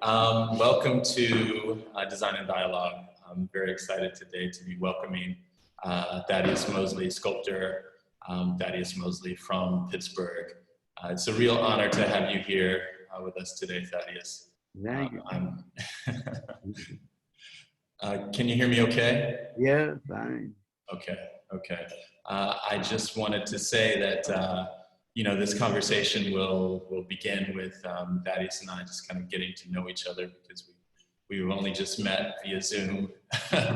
Welcome to Design and Dialogue. I'm very excited today to be welcoming Thaddeus Mosley, sculptor, Thaddeus Mosley from Pittsburgh. It's a real honor to have you here with us today, Thaddeus. Thank you. Can you hear me okay? Yeah, fine. Okay. I just wanted to say that this conversation will begin with Thaddeus and I just kind of getting to know each other, because we've only just met via Zoom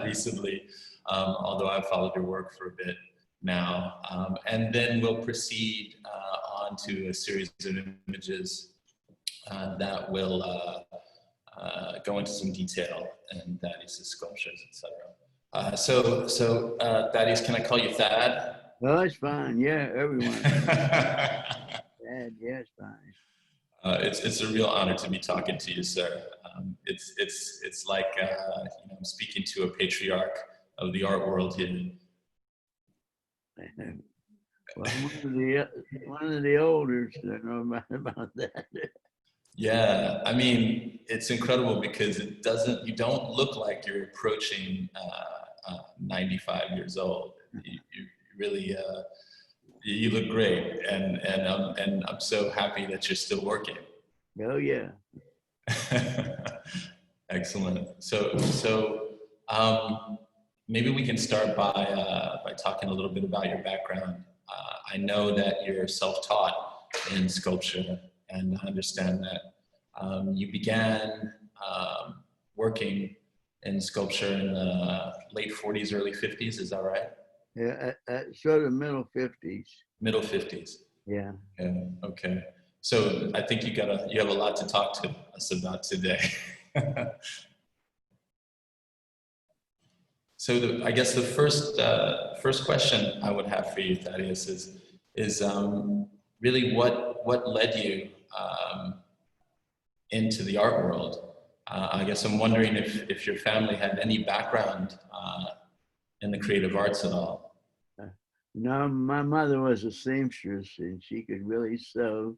recently, although I've followed your work for a bit now. And then we'll proceed on to a series of images that will go into some detail, and Thaddeus' sculptures, etc. So Thaddeus, can I call you Thad? Oh, it's fine. Yeah, everyone. Yeah, it's fine. It's a real honor to be talking to you, sir. It's like I'm speaking to a patriarch of the art world here. Well, one of the elders that know about that. Yeah, I mean, it's incredible because you don't look like you're approaching 95 years old. You really, you look great, and I'm so happy that you're still working. Oh yeah. Excellent. So maybe we can start by talking a little bit about your background. I know that you're self-taught in sculpture, and I understand that you began working in sculpture in the late 40s, early 50s. Is that right? Yeah, sort of middle 50s. Middle 50s. Yeah. Okay. So I think you have a lot to talk to us about today. So I guess the first question I would have for you, Thaddeus, is really what led you into the art world? I guess I'm wondering if your family had any background in the creative arts at all. No, my mother was a seamstress, and she could really sew.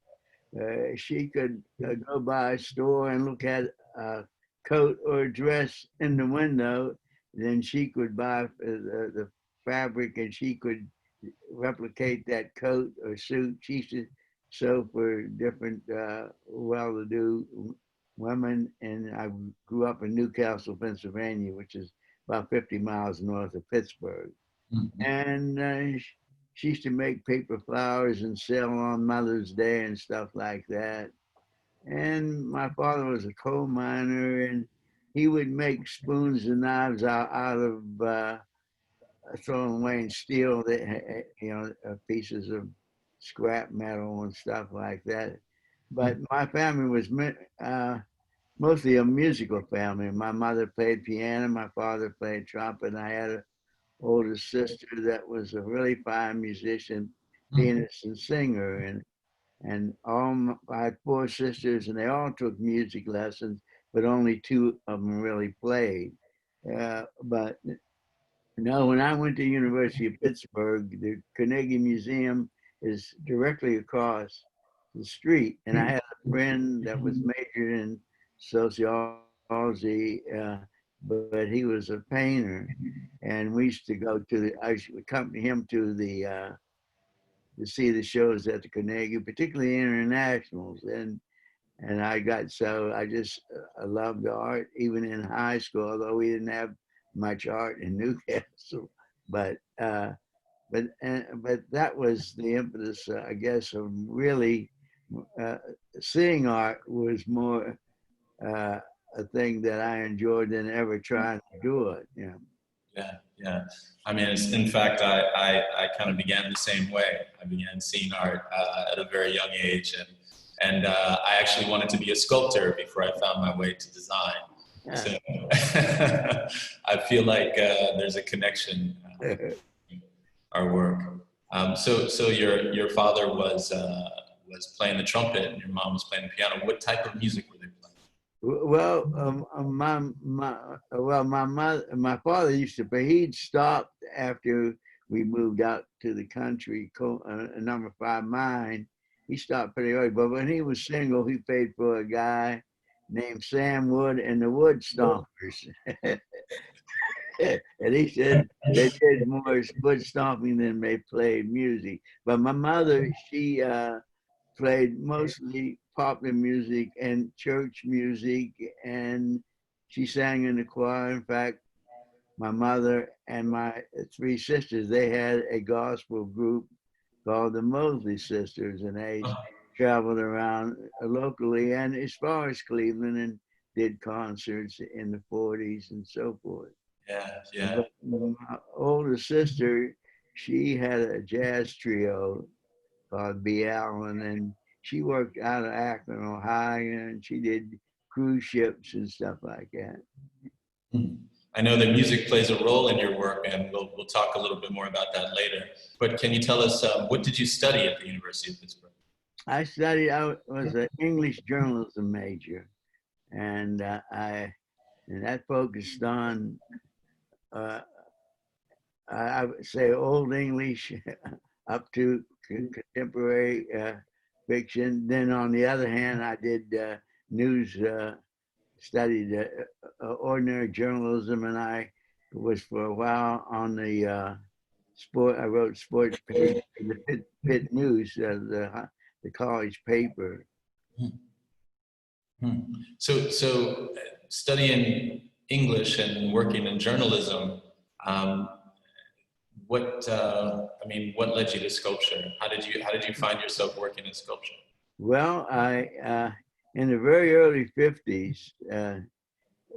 She could go by a store and look at a coat or a dress in the window. Then she could buy the fabric, and she could replicate that coat or suit. She used to sew for different well-to-do women, and I grew up in Newcastle, Pennsylvania, which is about 50 miles north of Pittsburgh. Mm-hmm. And she used to make paper flowers and sell on Mother's Day and stuff like that. And my father was a coal miner, and he would make spoons and knives out of thrown away in steel, pieces of scrap metal and stuff like that. But my family was mostly a musical family. My mother played piano, my father played trumpet, and I had an older sister that was a really fine musician, pianist, and singer. And I had four sisters, and they all took music lessons, but only two of them really played. But no, when I went to University of Pittsburgh, the Carnegie Museum is directly across the street, and I had a friend that was majored in sociology, but he was a painter, and we used to go I used to accompany him to see the shows at the Carnegie, particularly internationals, and I just loved art even in high school, although we didn't have much art in Newcastle, but that was the impetus, I guess, of really seeing art was more a thing that I enjoyed than ever trying to do it. Yeah. I mean, in fact, I kind of began the same way. I began seeing art at a very young age, and I actually wanted to be a sculptor before I found my way to design. Yeah. So I feel like there's a connection in our work. So your father was playing the trumpet, and your mom was playing the piano. What type of music were they playing? Well, my father used to play. He'd stopped after we moved out to the country, number 5 mine. He stopped pretty early, but when he was single, he played for a guy named Sam Wood and the Wood Stompers. And he said they did more wood stomping than they played music. But my mother, she played mostly popular music and church music, and she sang in the choir. In fact, my mother and my three sisters, they had a gospel group called the Mosley Sisters, and they traveled around locally and as far as Cleveland and did concerts in the 40s and so forth. Yeah, yeah. But my older sister, she had a jazz trio called B. Allen, and she worked out of Akron, Ohio, and she did cruise ships and stuff like that. I know that music plays a role in your work, and we'll talk a little bit more about that later. But can you tell us, what did you study at the University of Pittsburgh? I was an English journalism major, and that focused on, I would say, Old English up to contemporary fiction. Then on the other hand, I did news, studied ordinary journalism, and I was for a while on the sport. I wrote sports page for the Pitt News, the college paper. So studying English and working in journalism, what led you to sculpture? How did you find yourself working in sculpture? Well, in the very early 50s,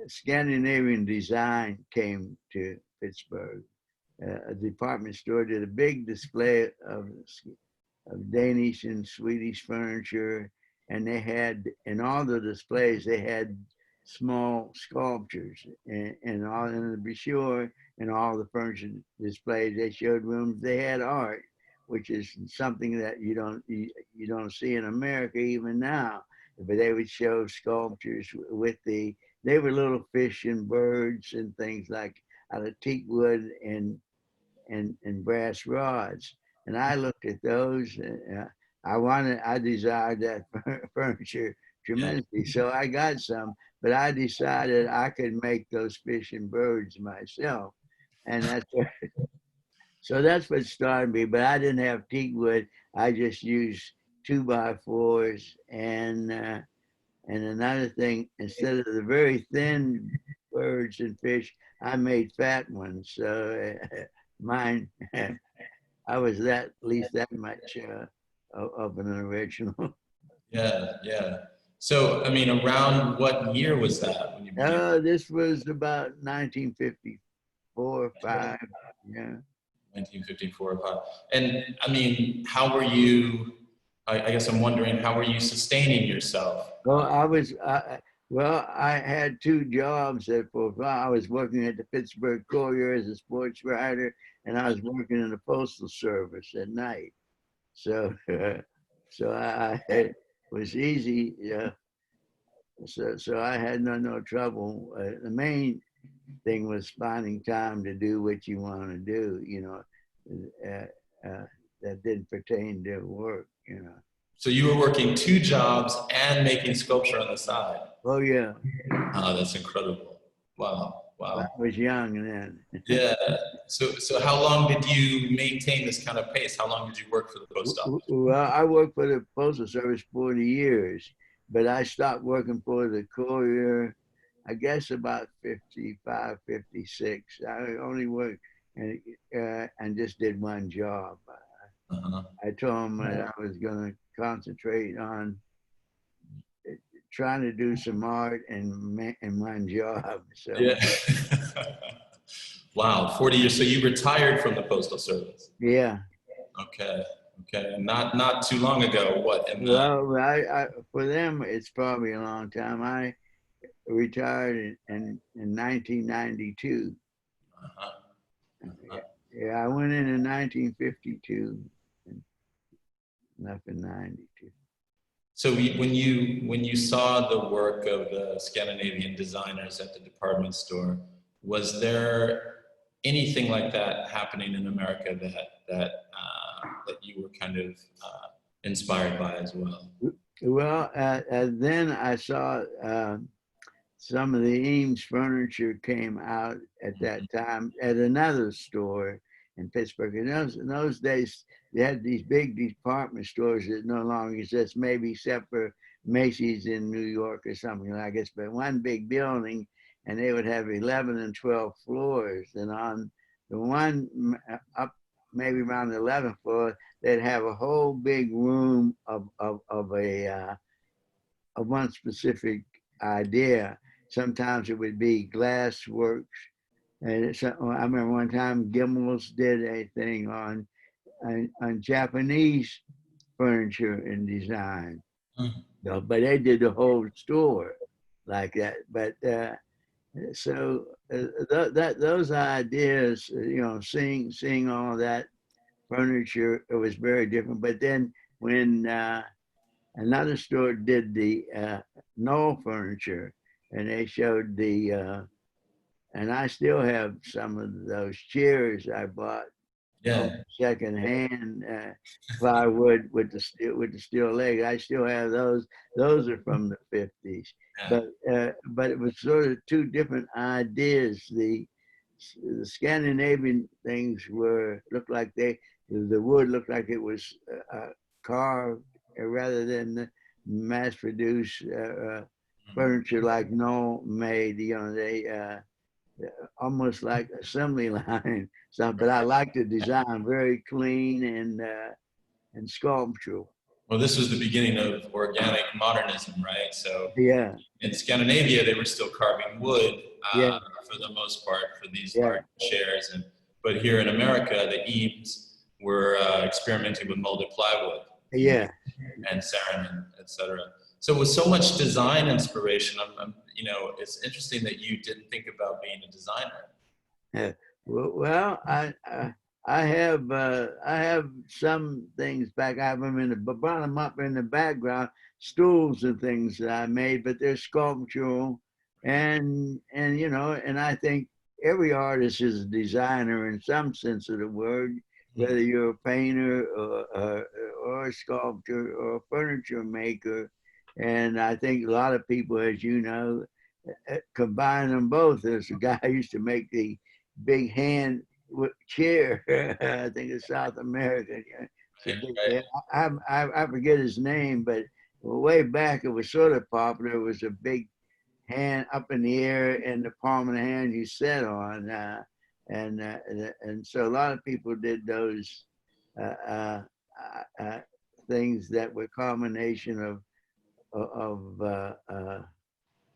Scandinavian design came to Pittsburgh. A department store did a big display of Danish and Swedish furniture, and they had, in all the displays, they had small sculptures, and to be sure, in all the furniture displays they showed rooms, they had art, which is something that you don't see in America even now. But they would show sculptures with they were little fish and birds and things like out of teak wood and brass rods. And I looked at those. I desired that furniture tremendously. So I got some, but I decided I could make those fish and birds myself. And so that's what started me. But I didn't have teak wood. I just used 2x4s, and another thing, instead of the very thin birds and fish, I made fat ones. So mine, I was at least that much of an original. Yeah. So, I mean, around what year was that when you began? This was about 1954, 5, yeah. 1954 or 5. And I mean, how were you, I guess I'm wondering, how were you sustaining yourself? Well, I had two jobs for a while. I was working at the Pittsburgh Courier as a sports writer, and I was working in the Postal Service at night. So, it was easy. Yeah. So I had no trouble. The main thing was finding time to do what you want to do. That didn't pertain to work. So you were working two jobs and making sculpture on the side. Oh yeah. Oh, that's incredible. Wow. I was young then. Yeah. So how long did you maintain this kind of pace? How long did you work for the post office? Well, I worked for the Postal Service 40 years, but I stopped working for the Courier, I guess about 55, 56. I only worked and just did one job. I told them that I was going to concentrate on trying to do some art and one job. So. Yeah. Wow, 40 years. So you retired from the Postal Service? Yeah. Okay. And not too long ago. What? Well, I for them it's probably a long time. I retired in 1992. Yeah, I went in 1952 and left in 92. So when you saw the work of the Scandinavian designers at the department store, was there anything like that happening in America that you were kind of inspired by as well? Well, then I saw some of the Eames furniture came out at that time at another store in Pittsburgh. In those days, they had these big department stores that no longer exist, maybe except for Macy's in New York or something like this, but one big building, and they would have 11 and 12 floors. And on the one up maybe around the 11th floor, they'd have a whole big room of one specific idea. Sometimes it would be glass works. And I remember one time Gimbels did a thing on Japanese furniture and design. So, but they did the whole store like that. But those ideas, seeing all that furniture, it was very different. But then when another store did the Knoll furniture, and they showed and I still have some of those chairs I bought secondhand plywood with the steel leg. I still have those. Those are from the 50s. But it was sort of two different ideas. The Scandinavian things looked like the wood looked like it was carved rather than the mass-produced furniture like Knoll made. They almost like assembly line stuff. But I like the design, very clean and sculptural. Well, this was the beginning of organic modernism, right? So yeah, in Scandinavia, they were still carving wood for the most part for these large chairs, but here in America, the Eames were experimenting with molded plywood, and sarin, etc. So with so much design inspiration, it's interesting that you didn't think about being a designer. Well, I have some things back. I have them brought them up in the background, stools and things that I made, but they're sculptural, and I think every artist is a designer in some sense of the word, whether you're a painter or a sculptor or a furniture maker. And I think a lot of people, as you know, combine them both. There's a guy who used to make the big hand chair, I think it's South American. I forget his name, but way back it was sort of popular. It was a big hand up in the air and the palm of the hand you sat on. And so a lot of people did those things that were combination of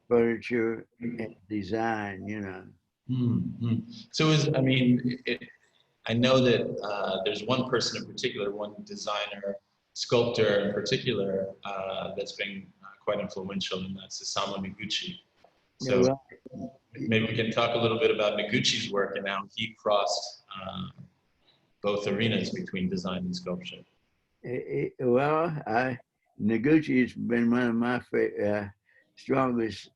furniture and design, Mm-hmm. So I know that there's one person in particular, one designer, sculptor in particular, that's been quite influential, and that's Isamu Noguchi. So maybe we can talk a little bit about Noguchi's work and how he crossed both arenas between design and sculpture. Noguchi has been one of my strongest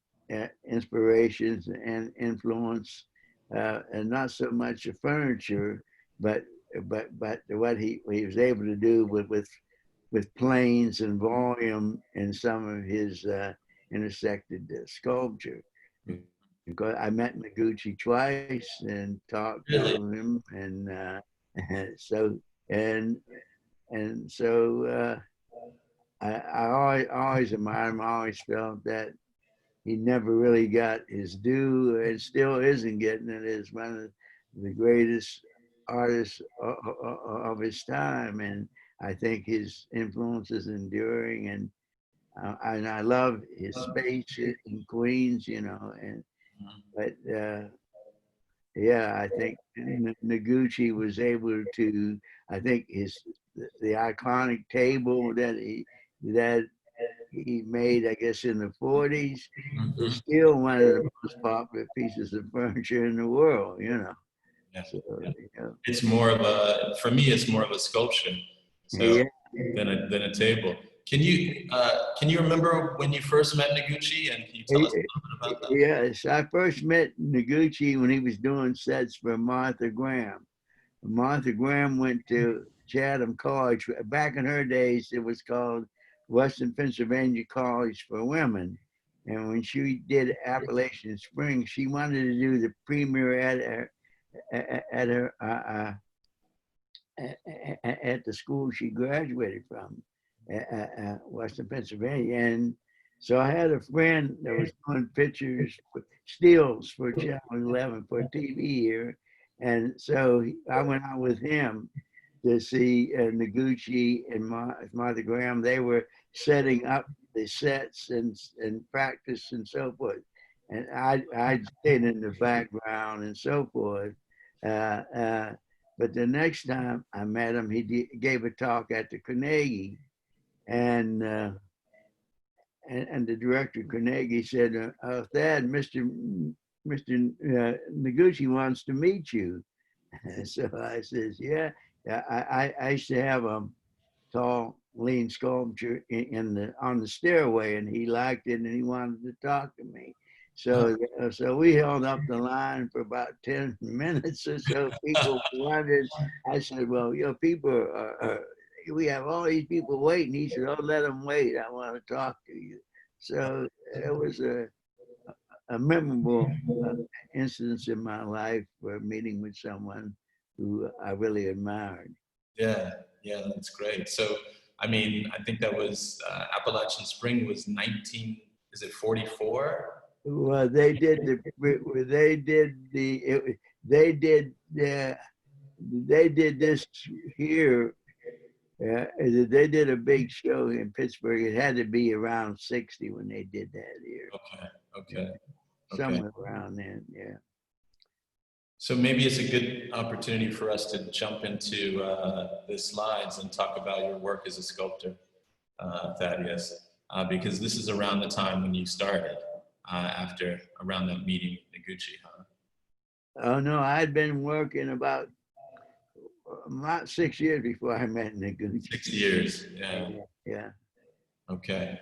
inspirations and influence, and not so much the furniture, but what he was able to do with planes and volume in some of his intersected sculpture. Because I met Noguchi twice and talked to him, and so I always admired him. I always felt that he never really got his due, and still isn't getting it, as one of the greatest artists of his time. And I think his influence is enduring, and I love his space in Queens, but I think Noguchi was able to, I think the iconic table that he made, I guess, in the 40s, is still one of the most popular pieces of furniture in the world, Yeah. So, it's more of for me, it's more of a sculpture than a table. Can you remember when you first met Noguchi, and can you tell us a little bit about that? Yes, I first met Noguchi when he was doing sets for Martha Graham. Martha Graham went to Chatham College. Back in her days, it was called Western Pennsylvania College for Women. And when she did Appalachian Spring, she wanted to do the premiere at the school she graduated from, Western Pennsylvania. And so I had a friend that was doing pictures, stills for Channel 11 for TV here. And so I went out with him to see Noguchi and Martha Graham. They were setting up the sets and practice and so forth. And I'd stayed in the background and so forth. But the next time I met him, he gave a talk at the Carnegie, and the director of Carnegie said, Thad, Mr. Noguchi wants to meet you. And so I says, yeah. I used to have a tall, lean sculpture on the stairway, and he liked it, and he wanted to talk to me. So we held up the line for about 10 minutes or so. People wondered. I said, well, people we have all these people waiting. He said, oh, let them wait. I want to talk to you. So it was a memorable instance in my life for meeting with someone who I really admired. Yeah, that's great. So, I mean, I think that was Appalachian Spring was 44? Well, they did this here. They did a big show in Pittsburgh. It had to be around 60 when they did that here. Okay. Somewhere around then, yeah. So maybe it's a good opportunity for us to jump into the slides and talk about your work as a sculptor, Thaddeus, because this is around the time when you started, around that meeting with Noguchi, huh? Oh no, I'd been working about 6 years before I met Noguchi. 6 years, yeah. Yeah. Okay.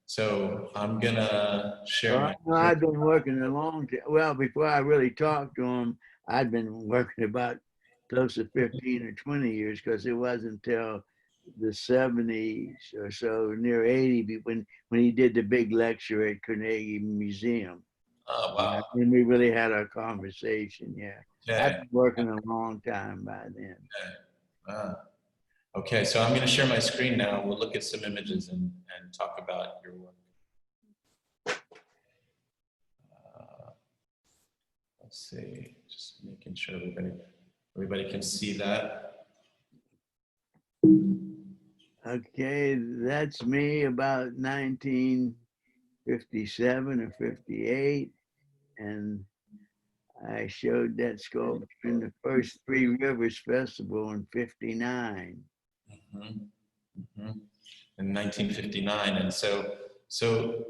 So I'm gonna share I've been working a long time. Well, before I really talked to him, I'd been working about close to 15 or 20 years, because it wasn't until the 70s or so, near 80, when he did the big lecture at Carnegie Museum. Oh, wow. And we really had our conversation, yeah. Yeah. I've been working a long time by then. Wow. Okay, so I'm going to share my screen now. We'll look at some images and talk about your work. Let's see, just making sure everybody can see that. Okay, that's me about 1957 or 58. And I showed that sculpture in the first Three Rivers Festival in 59. In 1959. And so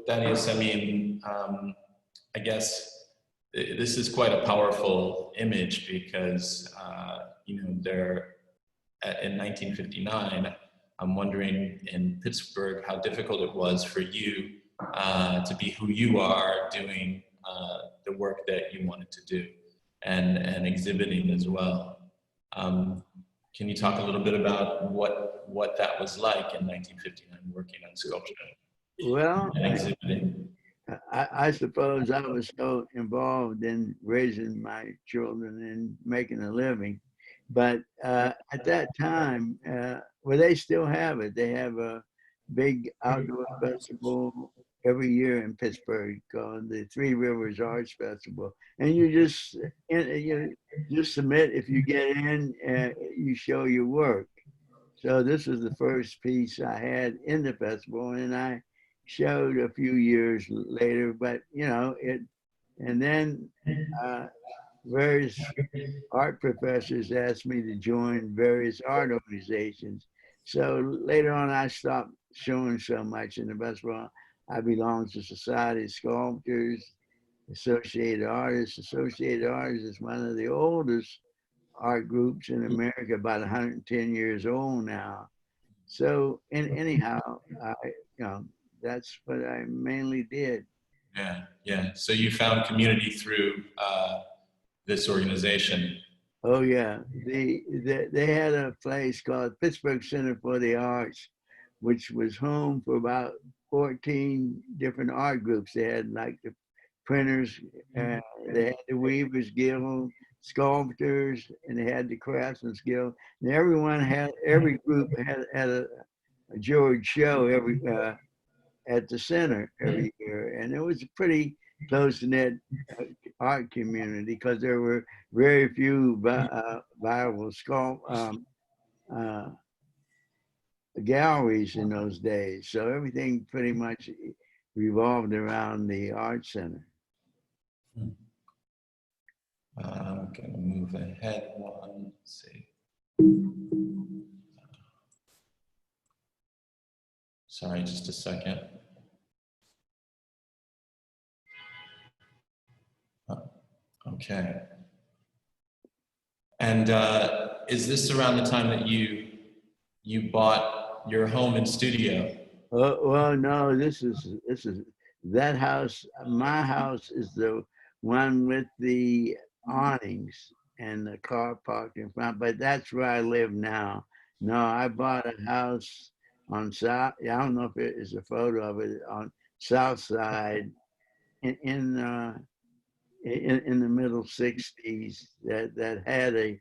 Thaddeus, I mean, I guess this is quite a powerful image, because, there in 1959, I'm wondering in Pittsburgh how difficult it was for you to be who you are, doing the work that you wanted to do and exhibiting as well. Can you talk a little bit about what that was like in 1959, working on sculpture Well, and exhibiting? I suppose I was so involved in raising my children and making a living. But at that time, well, they still have it. They have a big outdoor festival every year in Pittsburgh called the Three Rivers Arts Festival. And you just submit. If you get in, you show your work. So this was the first piece I had in the festival, and I showed a few years later, but and then various art professors asked me to join various art organizations. So later on, I stopped showing so much in the festival. I belong to Society of Sculptors, Associated Artists. Associated Artists is one of the oldest art groups in America, about 110 years old now. So, anyhow, that's what I mainly did. Yeah. So you found community through this organization. Oh yeah, they had a place called Pittsburgh Center for the Arts, which was home for about 14 different art groups. They had like the printers, they had the Weavers Guild, sculptors, and they had the Craftsmen's Guild. And every group had a George show at the center every year. And it was a pretty close-knit art community because there were very few viable galleries in those days. So everything pretty much revolved around the art center. I'm going to move ahead one. Let's see. Sorry, just a second. Okay. And is this around the time that you bought your home and studio? Well, no, this is that house. My house is the one with the awnings and the car parked in front, but that's where I live now. No, I bought a house on South, I don't know if it is a photo of it, on South Side in the middle 60s that had a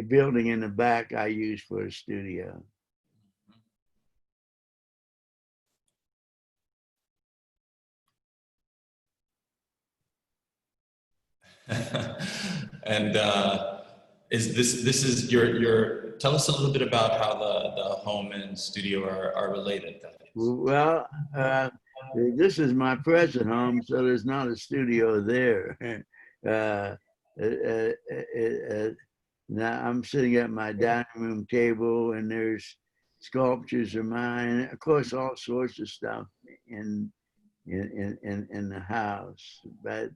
building in the back I used for a studio. And is this is your tell us a little bit about how the home and studio are related. Well, this is my present home, so there's not a studio there. Now I'm sitting at my dining room table, and there's sculptures of mine, of course, all sorts of stuff in the house. But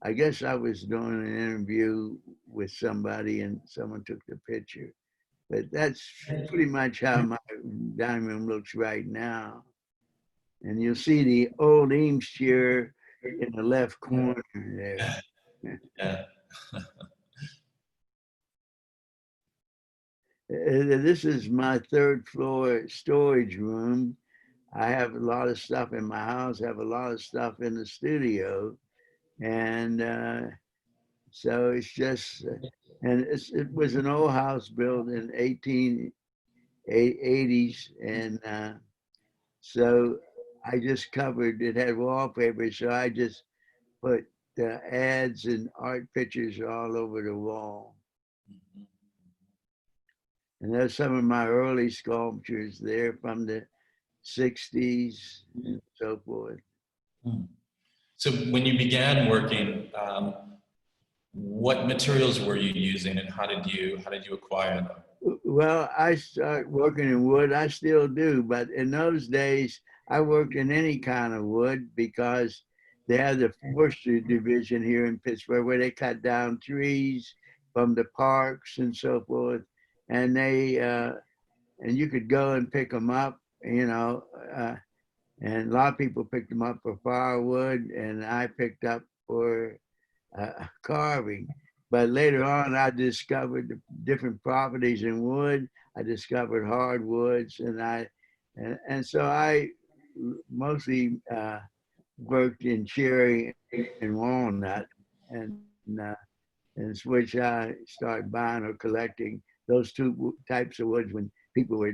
I guess I was doing an interview with somebody, and someone took the picture. But that's pretty much how my dining room looks right now. And you'll see the old Eames chair in the left corner there. Yeah. This is my third floor storage room. I have a lot of stuff in my house, have a lot of stuff in the studio. And so it's just, and it was an old house built in 1880s. And so I just covered, it had wallpaper. So I just put ads and art pictures all over the wall. And there's some of my early sculptures there from the 60s and so forth. So when you began working, what materials were you using, and how did you acquire them? Well, I started working in wood. I still do, but in those days, I worked in any kind of wood because they had the forestry division here in Pittsburgh where they cut down trees from the parks and so forth, and and you could go and pick them up, and a lot of people picked them up for firewood, and I picked up for carving. But later on, I discovered the different properties in wood. I discovered hardwoods, and so I mostly worked in cherry and walnut, and which I started buying or collecting those two types of woods when people were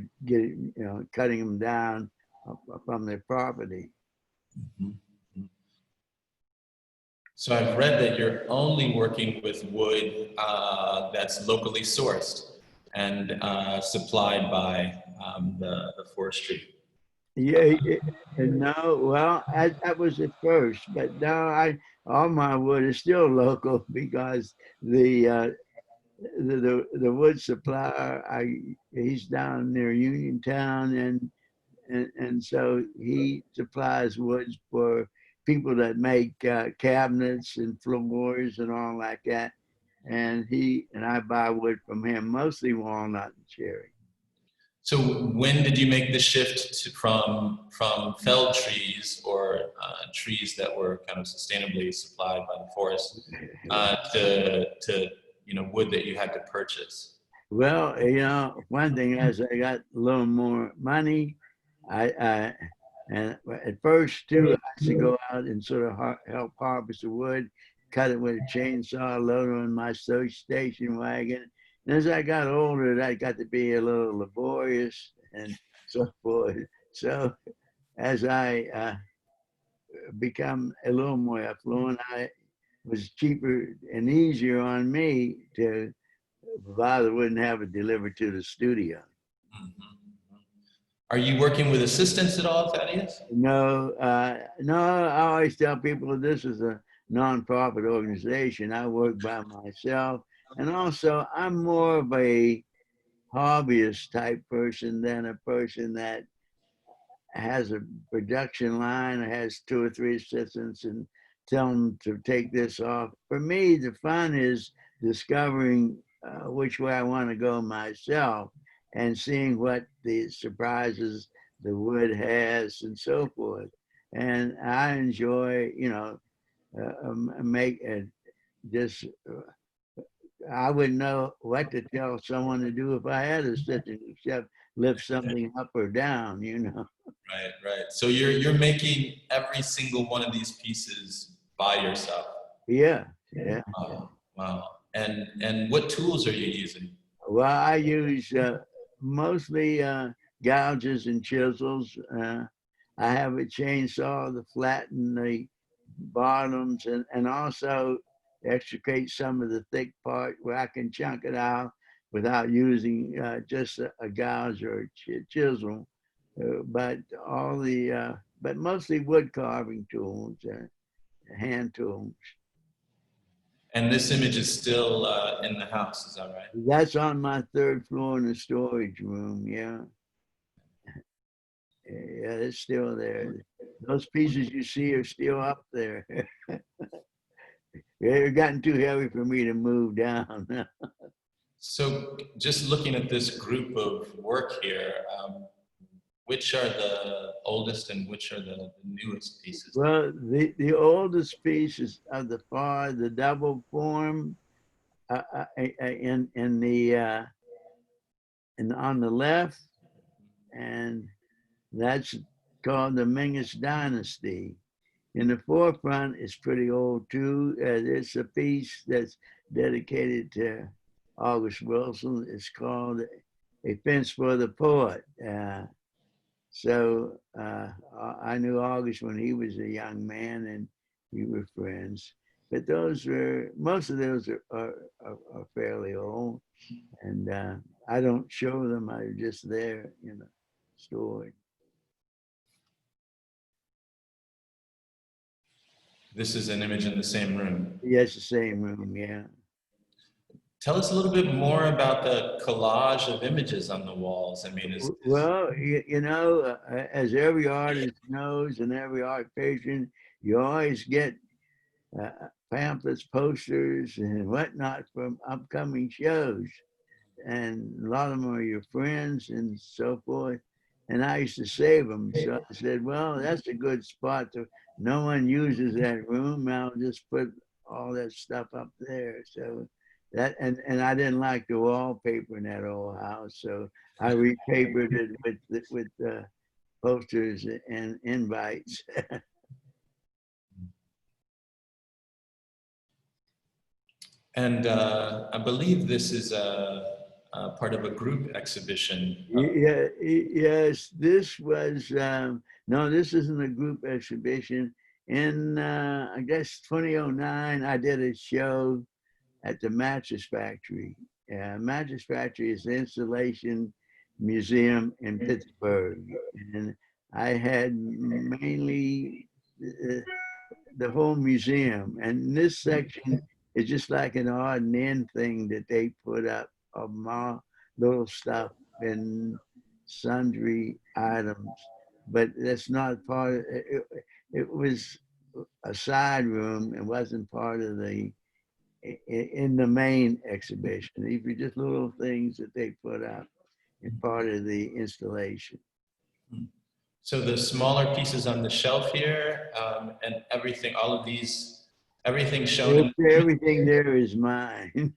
cutting them down from their property. So I've read that you're only working with wood that's locally sourced and supplied by the forestry. Yeah, and no, well, that was at first, but now all my wood is still local because the wood supplier, he's down near Uniontown, and so he supplies woods for people that make cabinets and floors and all like that. And I buy wood from him, mostly walnut and cherry. So when did you make the shift from felled trees or trees that were kind of sustainably supplied by the forest to wood that you had to purchase? Well, one thing as I got a little more money, and at first too, I used to go out and sort of help harvest the wood, cut it with a chainsaw, load it on my station wagon. And as I got older, that got to be a little laborious and so forth. So as I become a little more affluent, it was cheaper and easier on me to buy the wood and have it delivered to the studio. Mm-hmm. Are you working with assistants at all, Thaddeus? No, no. I always tell people this is a nonprofit organization. I work by myself, and also I'm more of a hobbyist type person than a person that has a production line or has two or three assistants and tell them to take this off. For me, the fun is discovering which way I want to go myself and seeing what the surprises the wood has and so forth. And I enjoy, make just. I wouldn't know what to tell someone to do if I had a assistant except lift something up or down, Right, right. So you're making every single one of these pieces by yourself. Yeah, yeah. Wow, wow. And what tools are you using? Well, I use mostly gouges and chisels. I have a chainsaw to flatten the bottoms and also extricate some of the thick part where I can chunk it out without using just a gouge or a chisel. But but mostly wood carving tools, hand tools. And this image is still in the house, is that right? That's on my third floor in the storage room. Yeah. Yeah, it's still there. Those pieces you see are still up there. They've gotten too heavy for me to move down. So just looking at this group of work here, which are the oldest and which are the newest pieces? Well, the oldest piece is of the double form in on the left, and that's called the Mingus Dynasty. In the forefront, it's pretty old too. It's a piece that's dedicated to August Wilson. It's called A Fence for the Poet. So I knew August when he was a young man, and we were friends. But most of those are fairly old, and I don't show them. I'm just there, stored. This is an image in the same room. Yes, the same room, yeah. Tell us a little bit more about the collage of images on the walls. I mean, Well, as every artist knows and every art patron, you always get pamphlets, posters, and whatnot from upcoming shows. And a lot of them are your friends and so forth. And I used to save them. So I said, well, that's a good spot. No one uses that room. I'll just put all that stuff up there. So that, and I didn't like the wallpaper in that old house. So I repapered it with posters and invites. And I believe this is part of a group exhibition. Yeah, yes, this was, no, this isn't a group exhibition. In, I guess, 2009, I did a show at the Mattress Factory. Mattress Factory is an installation museum in Pittsburgh. And I had mainly the whole museum. And this section is just like an odd and end thing that they put up of my little stuff and sundry items. But that's not part of it. It was a side room. It wasn't part of in the main exhibition. These were just little things that they put up in part of the installation. So the smaller pieces on the shelf here and everything, all of these, everything shown. Everything there is mine.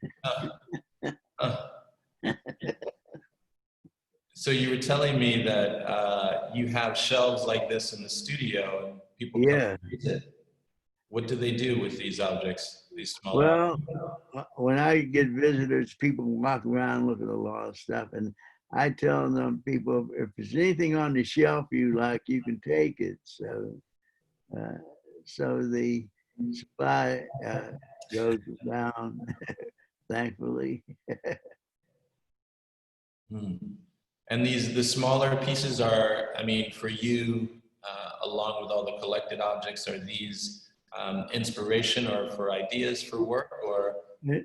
So you were telling me that you have shelves like this in the studio and people come Yeah. and visit. What do they do with these objects, these small Well, objects? when I get visitors, people walk around, look at a lot of stuff, and I tell them, people, if there's anything on the shelf you like, you can take it. Uh, so the supply goes down, thankfully. Hmm. And the smaller pieces are, I mean, for you, along with all the collected objects, are these inspiration or for ideas for work or?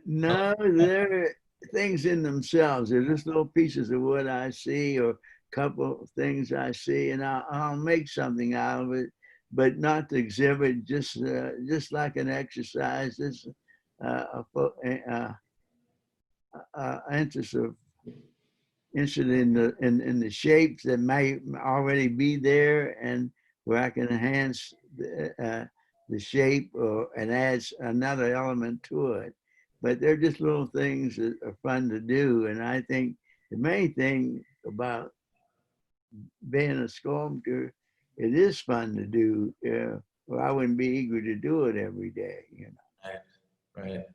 No, they're things in themselves. They're just little pieces of what I see or a couple of things I see, and I'll make something out of it, but not to exhibit, just like an exercise. Just interest of interested in the shapes that may already be there, and where I can enhance the shape and add another element to it. But they're just little things that are fun to do. And I think the main thing about being a sculptor, it is fun to do. Or I wouldn't be eager to do it every day, you know. Right, right.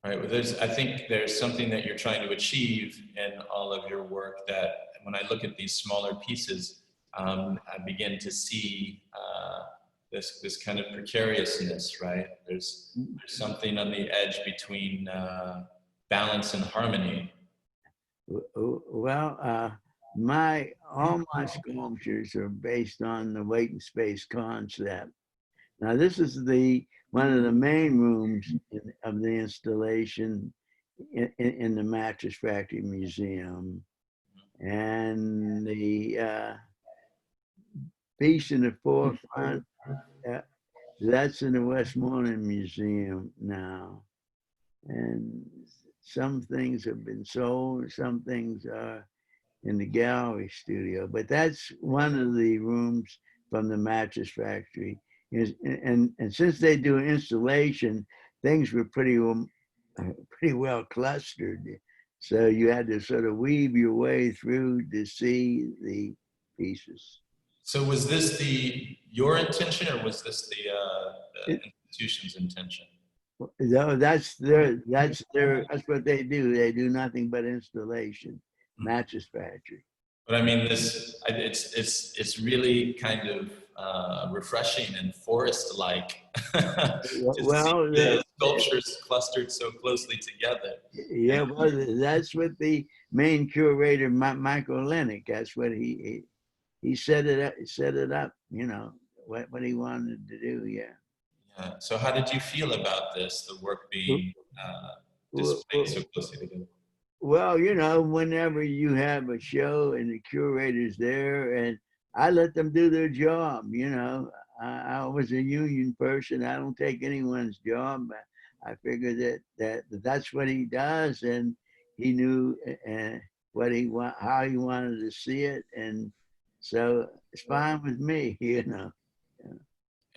Right. Well, I think there's something that you're trying to achieve in all of your work that when I look at these smaller pieces, I begin to see this kind of precariousness, right? There's something on the edge between balance and harmony. Well, all my sculptures are based on the weight and space concept. Now, this is one of the main rooms of the installation in the Mattress Factory Museum. And the piece in the forefront, that's in the Westmoreland Museum now. And some things have been sold, some things are in the gallery studio, but that's one of the rooms from the Mattress Factory. And since they do installation, things were pretty well clustered. So you had to sort of weave your way through to see the pieces. So was this your intention, or was this the institution's intention? No, that's what they do. They do nothing but installation, Mattress Factory. But I mean, it's really kind of refreshing and forest-like to Well, see the sculptures clustered so closely together. Yeah, well, that's what the main curator, Michael Lennick, that's what he set it up, you know, what he wanted to do, yeah. Yeah. So how did you feel about this, the work being displayed so closely together? Well, you know, whenever you have a show and the curator's there, and I let them do their job, you know. I was a union person. I don't take anyone's job. I figured that's what he does, and he knew how he wanted to see it, and so it's fine with me, you know. Yeah.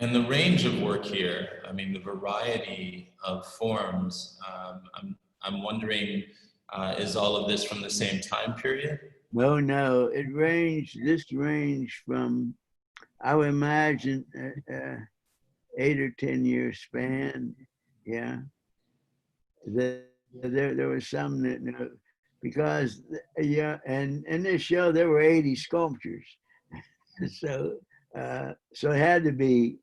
And the range of work here, I mean, the variety of forms, I'm wondering, is all of this from the same time period? No, this ranged from, I would imagine, 8 or 10 year span. Yeah. There was some that, because, yeah, and in this show, there were 80 sculptures. So it had to be,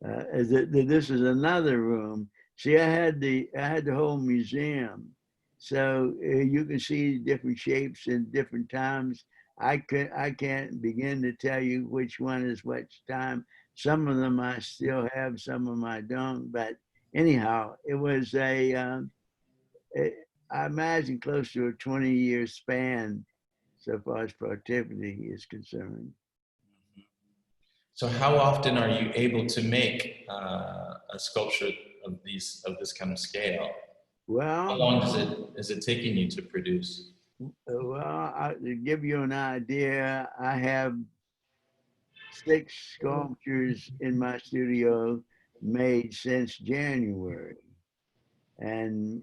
this is another room. See, I had the whole museum, so you can see different shapes in different times. I can't begin to tell you which one is which time. Some of them I still have, some of them I don't. But anyhow, it was I imagine close to a 20-year span so far as productivity is concerned. So how often are you able to make a sculpture of this kind of scale? Well, how long is it taking you to produce? Well, to give you an idea, I have 6 sculptures in my studio made since January, and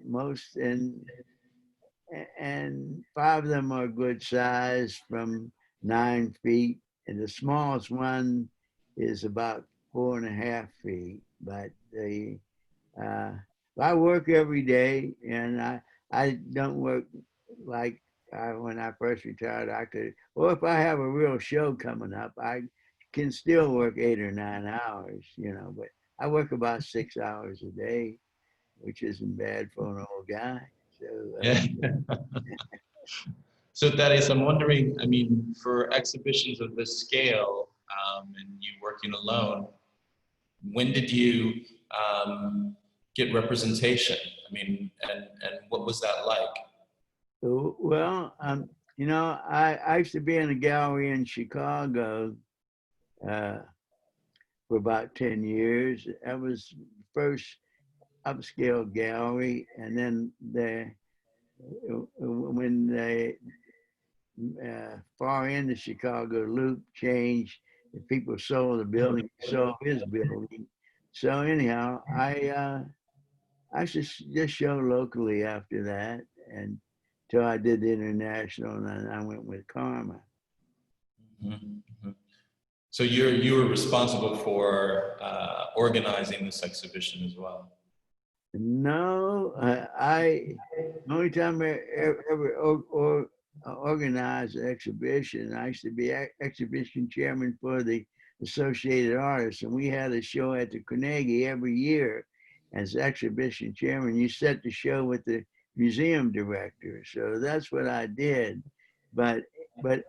and 5 of them are good size, from 9 feet, and the smallest one is about 4.5 feet. But I work every day, and I don't work like when I first retired. I could, or if I have a real show coming up, I can still work 8 or 9 hours, you know. But I work about 6 hours a day, which isn't bad for an old guy. So Yeah. So Thaddeus, I'm wondering, I mean, for exhibitions of this scale, and you working alone, when did you get representation? I mean, and what was that like? well, you know, I used to be in a gallery in Chicago uh, for about 10 years. That was first upscale gallery, and then when the far end of Chicago loop changed, the people sold the building, sold his building. So anyhow, I just show locally after that, and till I did the international, and then I went with Karma. Mm-hmm. So you were responsible for organizing this exhibition as well. No, the only time I ever organized an exhibition, I used to be exhibition chairman for the Associated Artists, and we had a show at the Carnegie every year. As exhibition chairman, you set the show with the museum director, so that's what I did. But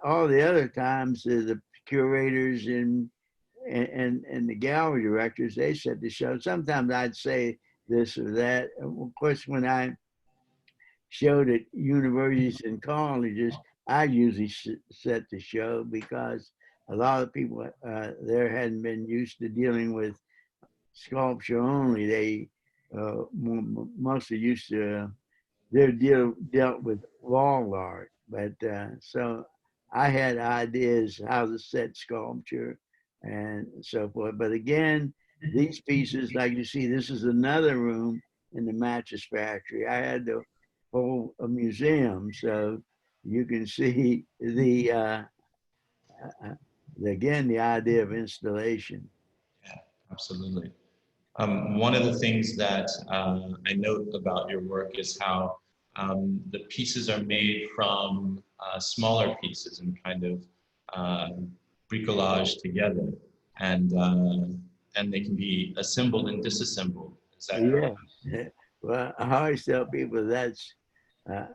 all the other times, the curators and the gallery directors, they set the show. Sometimes I'd say this or that. Of course, when I showed at universities and colleges, I usually set the show, because a lot of people there hadn't been used to dealing with sculpture only. They mostly used to, dealt with wall art. But so I had ideas how to set sculpture and so forth. But again, these pieces, like you see, this is another room in the mattress factory. I had to hold a museum, so you can see again, the idea of installation. Yeah, absolutely. One of the things that I note about your work is how the pieces are made from smaller pieces and kind of bricolage together, and they can be assembled and disassembled. Is that correct? Yeah. Well, I always tell people that's. Uh,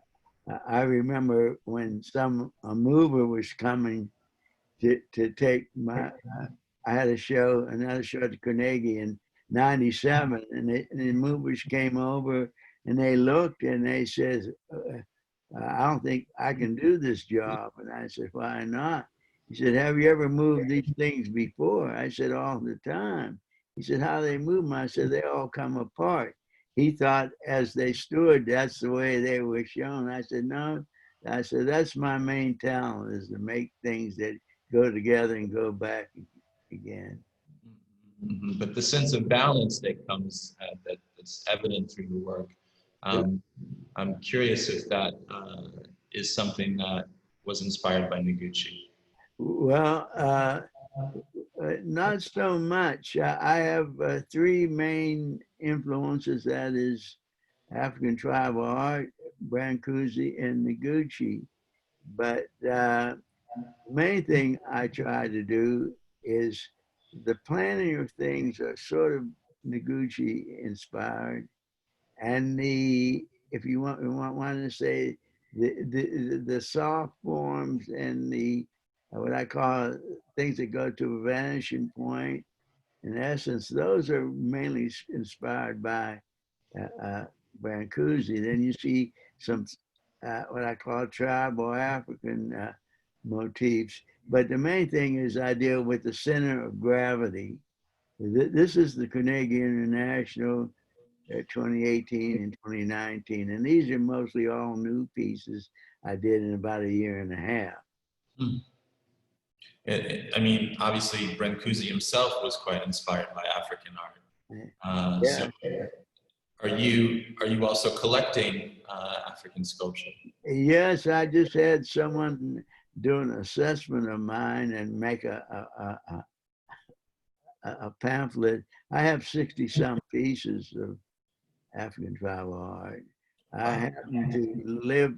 I remember when a mover was coming to take my. I had another show at the Carnegie in '97, and the movers came over and they looked and they said, "I don't think I can do this job." And I said, "Why not?" He said, "Have you ever moved these things before?" I said, "All the time." He said, "How do they move them?" I said, "They all come apart." He thought as they stood, that's the way they were shown. I said, "No." I said, "That's my main talent, is to make things that go together and go back again." Mm-hmm. But the sense of balance that comes, that's evident through your work, I'm curious if that is something that was inspired by Noguchi. Well, not so much. I have 3 main influences. That is African tribal art, Brâncuși, and Noguchi. But the main thing I try to do is the planning of things are sort of Noguchi inspired, and if you want to say the soft forms and the what I call things that go to a vanishing point, in essence, those are mainly inspired by Brâncuși. Then you see some what I call tribal African motifs. But the main thing is I deal with the center of gravity. This is the Carnegie International 2018 and 2019. And these are mostly all new pieces I did in about a year and a half. Hmm. I mean, obviously, Brâncuși himself was quite inspired by African art. Yeah. So, are you also collecting African sculpture? Yes, I just had someone do an assessment of mine and make a pamphlet. I have 60 some pieces of African tribal art. I happen to live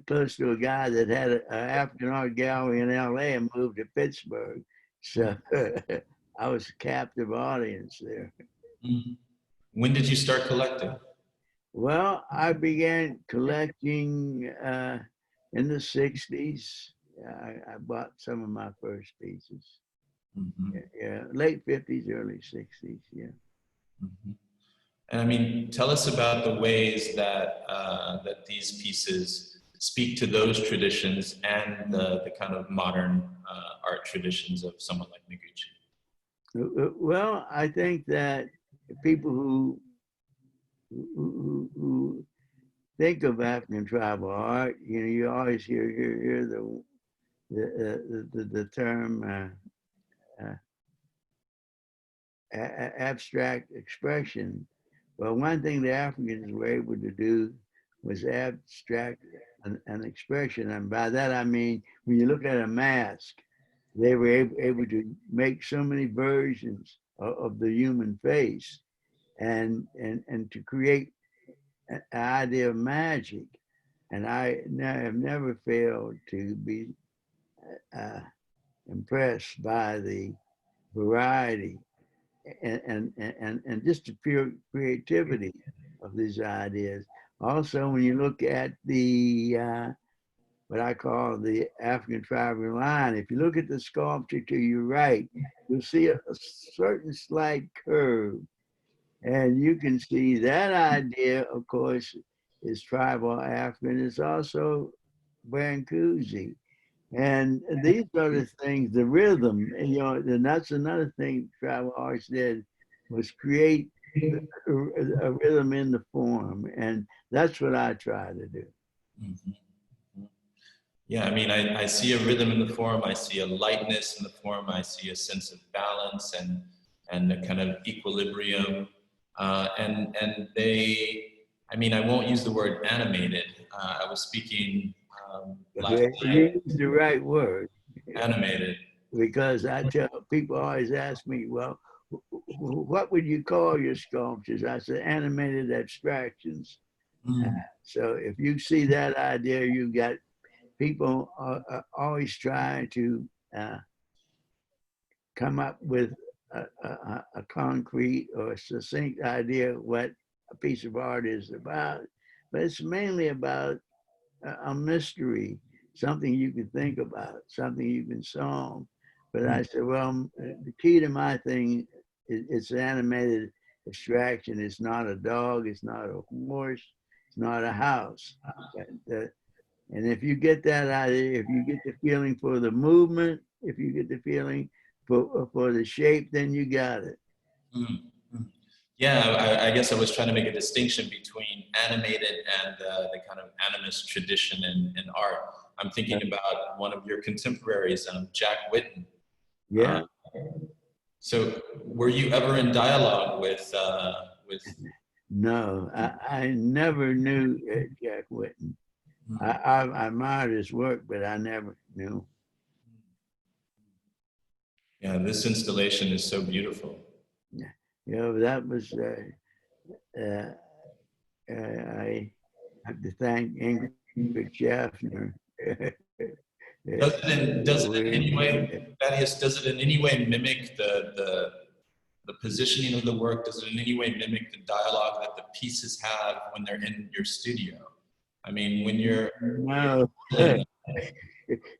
close to a guy that had an African art gallery in LA and moved to Pittsburgh. So I was a captive audience there. When did you start collecting? Well, I began collecting in the 60s. I bought some of my first pieces. Yeah, late 50s, early 60s, yeah. And I mean, tell us about the ways that that these pieces speak to those traditions and the kind of modern art traditions of someone like Noguchi. Well, I think that people who think of African tribal art, you know, you always hear the term abstract expression. Well, one thing the Africans were able to do was abstract an expression. And by that, I mean, when you look at a mask, they were able to make so many versions of the human face and to create an idea of magic. And I have never failed to be impressed by the variety and just the pure creativity of these ideas. Also, when you look at the what I call the African tribal line, if you look at the sculpture to your right, you'll see a certain slight curve. And you can see that idea, of course, is tribal African. It's also Brâncuși. And these are the things, the rhythm, you know, and that's another thing tribal arts did, was create a rhythm in the form. And that's what I try to do. Yeah, I mean, I see a rhythm in the form, I see a lightness in the form, I see a sense of balance and a kind of equilibrium. And they, I mean, I won't use the word animated. I was speaking last night. You use the right word. Animated. Because I tell people always ask me, well, what would you call your sculptures? I said, animated abstractions. So if you see that idea, you got people always trying to come up with a concrete or succinct idea of what a piece of art is about. But it's mainly about a mystery, something you can think about, something you can solve. But I said, well, the key to my thing is it's animated abstraction. It's not a dog, it's not a horse, it's not a house. And if you get that idea, if you get the feeling for the movement, if you get the feeling for the shape, then you got it. Yeah, I guess I was trying to make a distinction between animated and the kind of animist tradition in art. I'm thinking about one of your contemporaries, Jack Whitten. Yeah. So were you ever in dialogue with? No, I never knew Jack Whitten. I admired his work, but I never knew. Yeah, this installation is so beautiful. Yeah, you know, that was, I have to thank Ingrid Schaffner. Does it in any way, Thaddeus, does it in any way mimic the positioning of the work? Does it in any way mimic the dialogue that the pieces have when they're in your studio? I mean, when you're... No.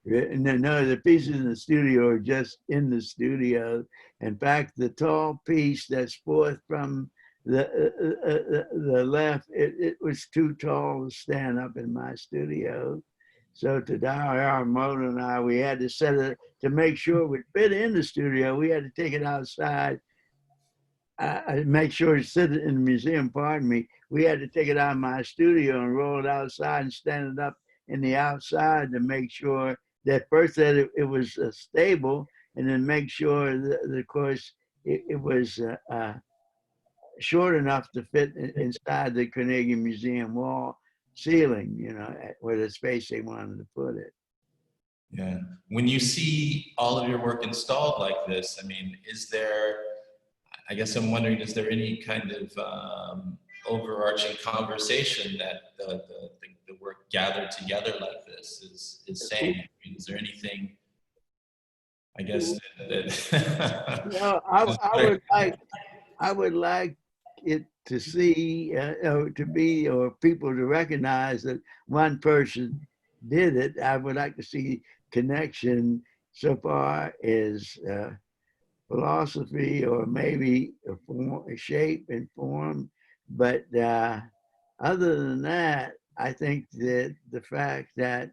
No, the pieces in the studio are just in the studio. In fact, the tall piece that's forth from the left, it was too tall to stand up in my studio. So Thaddeus Mosley and I, we had to set it to make sure it would fit in the studio. We had to take it outside. Make sure it sit in the museum, pardon me. We had to take it out of my studio and roll it outside and stand it up in the outside to make sure that first that it was stable, and then make sure that of course it was short enough to fit inside the Carnegie Museum wall. ceiling, where the space they wanted to put it. Yeah. When you see all of your work installed like this, I mean, I guess I'm wondering, is there any kind of overarching conversation that the work gathered together like this is saying? I mean, is there anything, I guess, that Well, I would like it to see, or people to recognize that one person did it. I would like to see connection so far as philosophy or maybe a shape and form. But other than that, I think that the fact that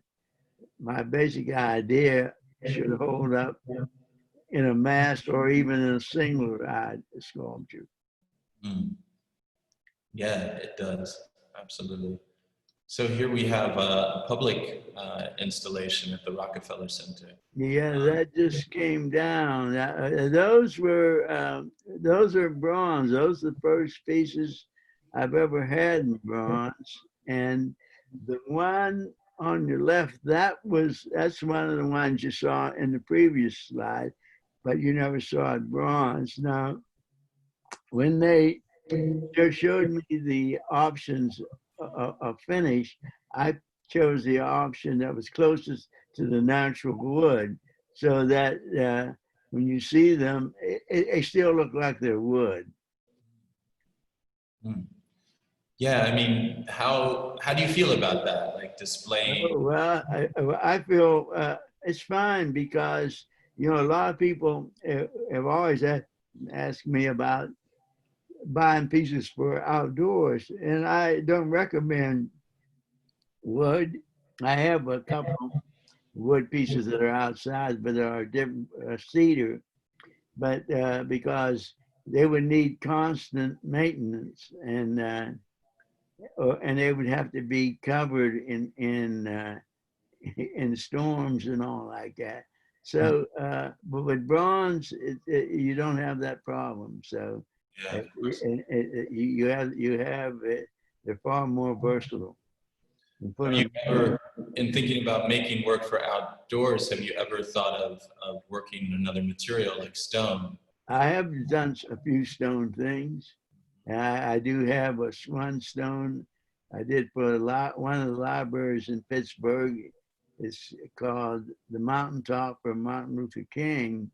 my basic idea should hold up in a mass or even in a singular sculpture. Yeah, it does. Absolutely. So here we have a public installation at the Rockefeller Center. Yeah, that just came down. Those are bronze. Those are the first pieces I've ever had in bronze. And the one on your left, that's one of the ones you saw in the previous slide, but you never saw it bronze. Now, when they showed me the options of finish, I chose the option that was closest to the natural wood, so that when you see them, they still look like they're wood. Yeah, I mean, how do you feel about that? Like displaying? Oh, well, I feel it's fine because a lot of people have always asked me about buying pieces for outdoors, and I don't recommend wood. I have a couple wood pieces that are outside, but there are different cedar, but because they would need constant maintenance, and they would have to be covered in storms and all like that. So, but with bronze, you don't have that problem. So, Yeah, you have they're far more versatile. Have you ever, in thinking about making work for outdoors, have you ever thought of working in another material like stone? I have done a few stone things. I do have one stone I did for one of the libraries in Pittsburgh. It's called the Mountaintop for Martin Luther King,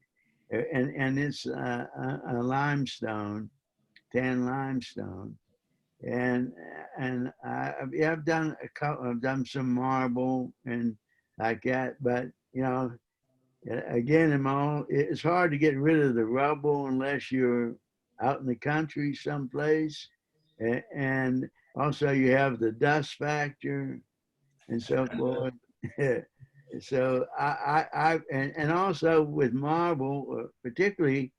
and it's a limestone, tan limestone, and I've done a couple. I've done some marble and like that, but again, it's hard to get rid of the rubble unless you're out in the country someplace, and also you have the dust factor and so forth. So and also with marble, particularly,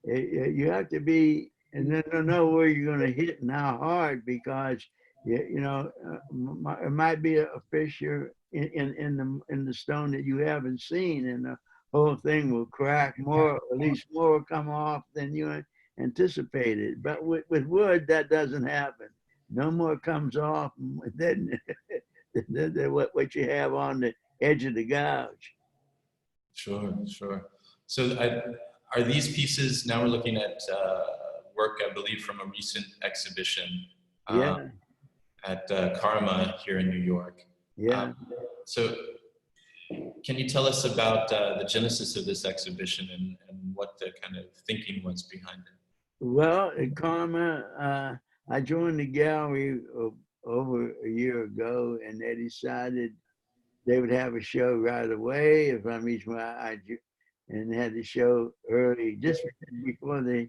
you have to be and then know where you're going to hit and how hard, because it might be a fissure in the stone that you haven't seen, and the whole thing will crack more, at least more will come off than you anticipated. But with wood, that doesn't happen. No more comes off than what you have on the edge of the gouge. Sure, sure. So are these pieces, now we're looking at work, I believe, from a recent exhibition at Karma here in New York. Yeah. So can you tell us about the genesis of this exhibition and what the kind of thinking was behind it? Well, at Karma, I joined the gallery over a year ago, and they decided they would have a show right away if I'm each and had the show early, just before the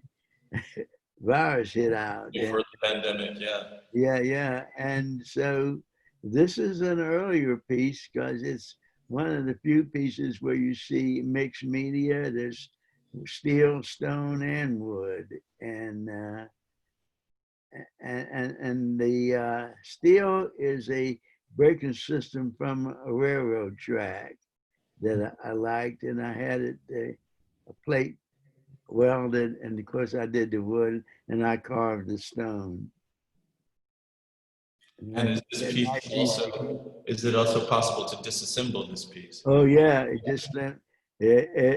virus hit out. Before the pandemic, yeah. Yeah. And so this is an earlier piece because it's one of the few pieces where you see mixed media. There's steel, stone, and wood, and the steel is a braking system from a railroad track that I liked, and I had it a plate welded, and of course I did the wood and I carved the stone. And is this piece also, is it also possible to disassemble this piece? Oh yeah,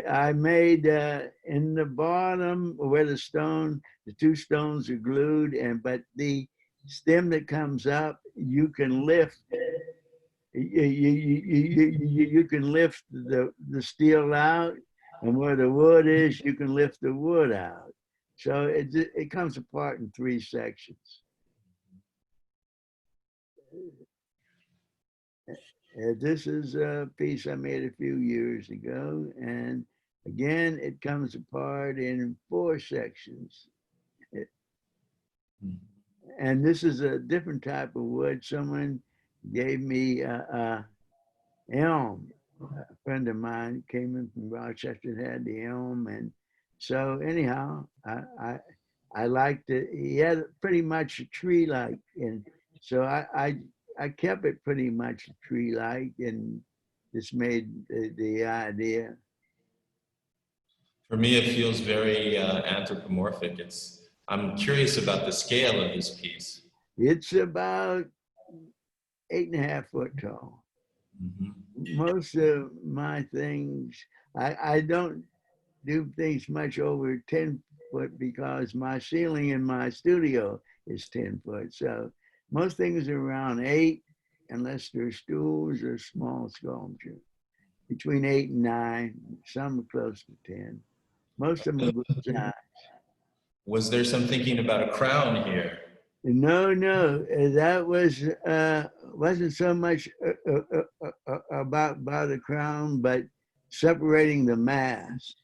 I made in the bottom where the two stones are glued, but the stem that comes up, you can lift. You can lift the steel out, and where the wood is, you can lift the wood out. So it comes apart in 3 sections. This is a piece I made a few years ago, and again, it comes apart in 4 sections. And this is a different type of wood. Someone gave me elm. A friend of mine came in from Rochester and had the elm, and so anyhow, I liked it. He had pretty much a tree-like, and so I kept it pretty much tree-like, and this made the idea. For me, it feels very anthropomorphic. I'm curious about the scale of this piece. It's about 8.5 foot tall. Mm-hmm. Most of my things, I don't do things much over 10 foot because my ceiling in my studio is 10 foot. So most things are around 8, unless they're stools or small sculpture. Between 8 and 9, some are close to 10. Most of them are good size. Was there some thinking about a crown here? No, that wasn't so much about the crown, but separating the mass.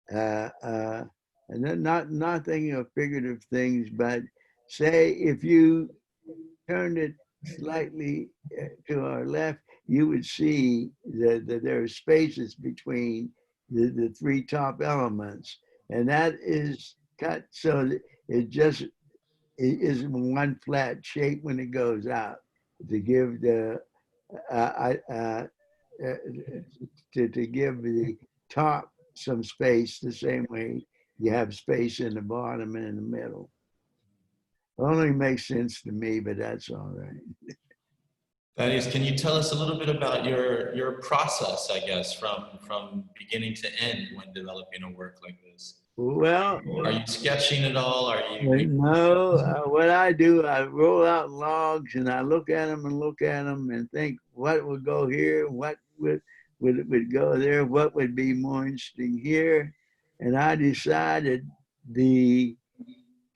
And then not thinking of figurative things, but say if you turned it slightly to our left, you would see that there are spaces between the 3 top elements, and that is cut so that it isn't one flat shape when it goes out, to give the to give the top some space, the same way you have space in the bottom and in the middle. Only makes sense to me, but that's all right. Thaddeus, can you tell us a little bit about your process, I guess, from beginning to end when developing a work like this? Well, are you sketching at all? Are you? No, what I do, I roll out logs and I look at them and think what would go here, what would go there, what would be more interesting here. And I decided the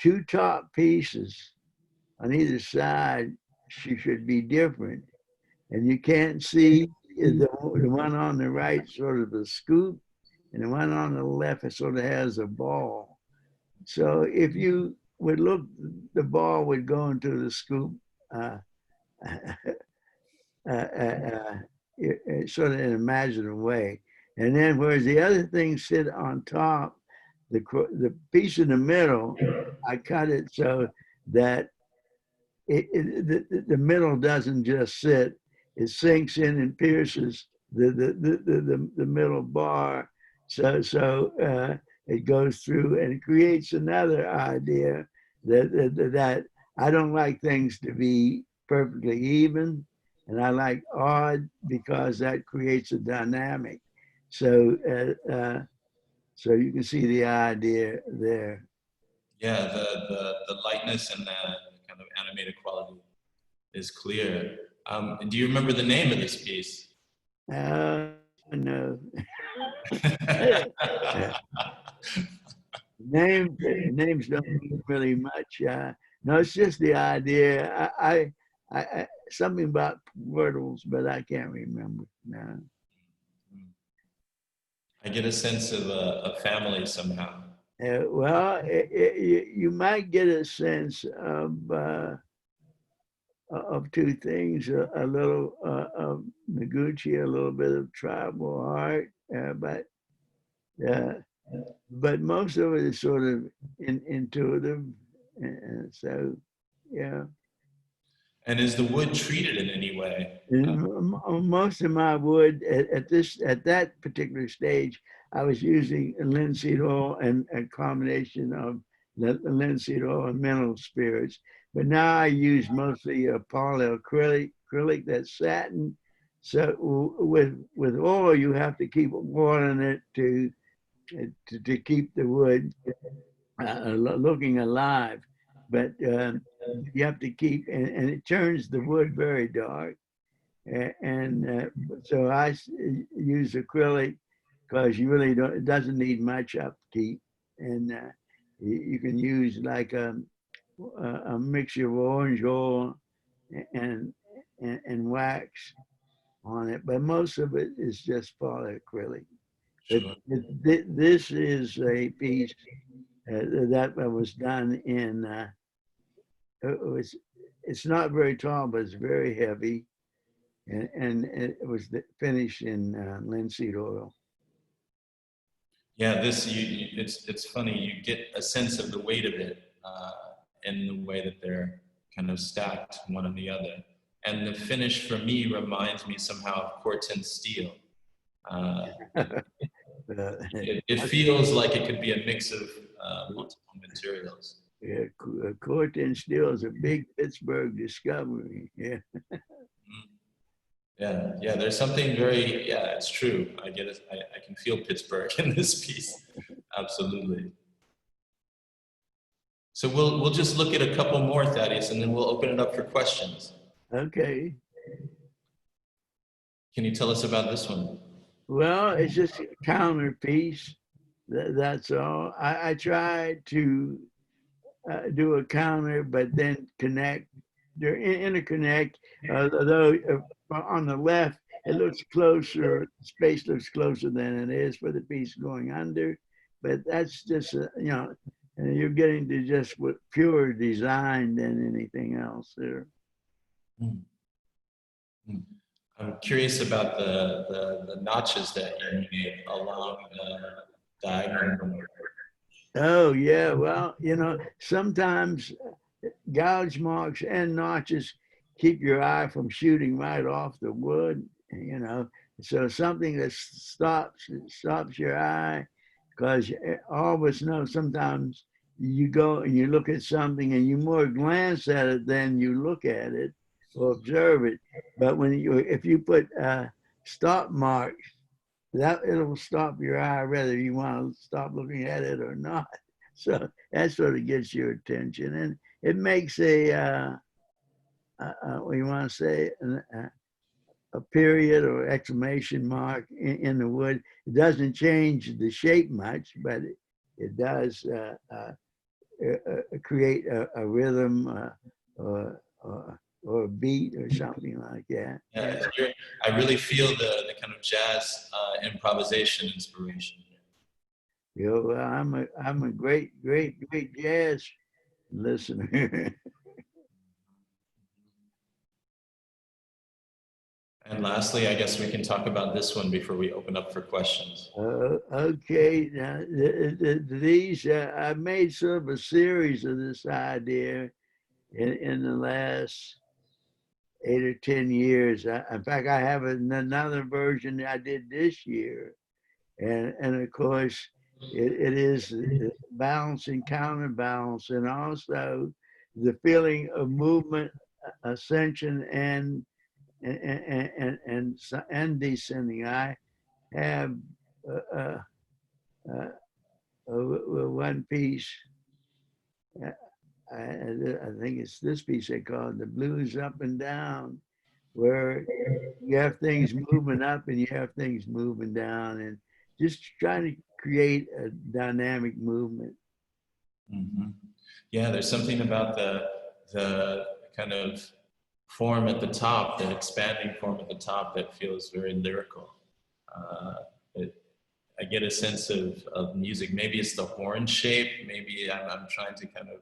2 top pieces on either side should be different. And you can't see the one on the right sort of a scoop, and the one on the left sort of has a ball. So if you would look, the ball would go into the scoop sort of in an imaginative way. And then whereas the other things sit on top, the piece in the middle, I cut it so that the middle doesn't just sit, it sinks in and pierces the middle bar. So it goes through and creates another idea that I don't like things to be perfectly even, and I like odd because that creates a dynamic. So so you can see the idea there. Yeah, the lightness and the kind of animated quality is clear. Do you remember the name of this piece? No. Names don't mean really much. No, it's just the idea. I something about portals, but I can't remember. No. I get a sense of a family somehow. Well, you might get a sense of 2 things: a little of Noguchi, a little bit of tribal art, but most of it is sort of intuitive, and so yeah. And is the wood treated in any way? Most of my wood at that particular stage, I was using linseed oil and a combination of linseed oil and mineral spirits. But now I use mostly polyacrylic, that's satin. So with oil, you have to keep watering it to keep the wood looking alive. But you have to keep, and it turns the wood very dark. So I use acrylic because you really don't, it doesn't need much upkeep. And you can use like a mixture of orange oil and wax on it, but most of it is just polyacrylic. Sure. This is a piece that was done in, it's not very tall, but it's very heavy. And it was finished in linseed oil. Yeah, it's funny. You get a sense of the weight of it in the way that they're kind of stacked one on the other. And the finish for me reminds me somehow of Corten steel. It feels like it could be a mix of multiple materials. Yeah, Corten steel is a big Pittsburgh discovery. Yeah. Yeah, there's something very, it's true. I get it. I can feel Pittsburgh in this piece. Absolutely. So we'll just look at a couple more, Thaddeus, and then we'll open it up for questions. Okay. Can you tell us about this one? Well, it's just a counter piece. That's all. I tried to do a counter, but then interconnect, although on the left, it looks closer, space looks closer than it is for the piece going under, but that's just, you're getting to just with pure design than anything else there. I'm curious about the notches that you made along the diagonal. Oh yeah, well, sometimes gouge marks and notches keep your eye from shooting right off the wood, so something that stops your eye, because all of us know sometimes you go and you look at something and you more glance at it than you look at it or observe it. But if you put stop marks, that it'll stop your eye whether you want to stop looking at it or not. So that sort of gets your attention, and it makes we want to say a period or exclamation mark in the wood. It doesn't change the shape much, but it does create a rhythm or a beat or something like that. Yeah, I really feel the kind of jazz improvisation inspiration. Well, I'm a great jazz listener. And lastly, I guess we can talk about this one before we open up for questions. Okay, now, these I made sort of a series of this idea in the last 8 or 10 years. In fact, I have another version that I did this year, and of course, it is balance and counterbalance, and also the feeling of movement, ascension, and descending. I have one piece. I think it's this piece they call it the blues up and down, where you have things moving up and you have things moving down, and just trying to create a dynamic movement. Mm-hmm. Yeah, there's something about the kind of form at the top, the expanding form at the top, that feels very lyrical. I get a sense of music. Maybe it's the horn shape. Maybe I'm trying to kind of